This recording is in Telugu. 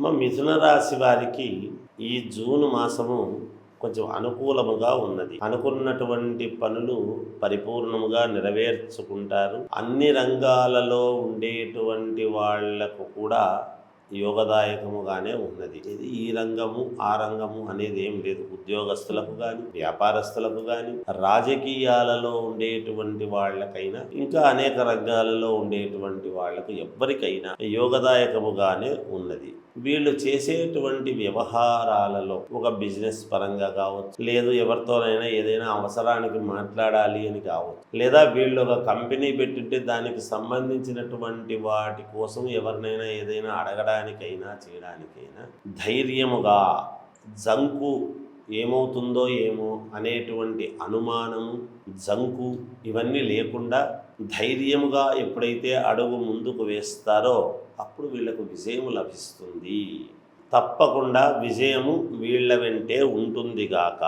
మిథున రాశి వారికి ఈ జూన్ మాసము కొంచెం అనుకూలముగా ఉన్నది. అనుకున్నటువంటి పనులు పరిపూర్ణముగా నెరవేర్చుకుంటారు. అన్ని రంగాలలో ఉండేటువంటి వాళ్లకు కూడా యోగదాయకముగానే ఉన్నది. ఇది ఈ రంగము ఆ రంగము అనేది ఏం లేదు. ఉద్యోగస్తులకు కానీ, వ్యాపారస్తులకు కానీ, రాజకీయాలలో ఉండేటువంటి వాళ్ళకైనా, ఇంకా అనేక రంగాలలో ఉండేటువంటి వాళ్లకు ఎవ్వరికైనా యోగదాయకముగానే ఉన్నది. వీళ్ళు చేసేటువంటి వ్యవహారాలలో ఒక బిజినెస్ పరంగా కావచ్చు, లేదు ఎవరితోనైనా ఏదైనా అవసరానికి మాట్లాడాలి అని కావచ్చు, లేదా వీళ్ళు ఒక కంపెనీ పెట్టుంటే దానికి సంబంధించినటువంటి వాటి కోసం ఎవరినైనా ఏదైనా అడగడానికైనా చేయడానికైనా ధైర్యముగా, జంకు ఏమవుతుందో ఏమో అనేటువంటి అనుమానము, జంకు ఇవన్నీ లేకుండా ధైర్యముగా ఎప్పుడైతే అడుగు ముందుకు వేస్తారో అప్పుడు వీళ్లకు విజయము లభిస్తుంది. తప్పకుండా విజయము వీళ్ళ వెంటే ఉంటుందిగాక.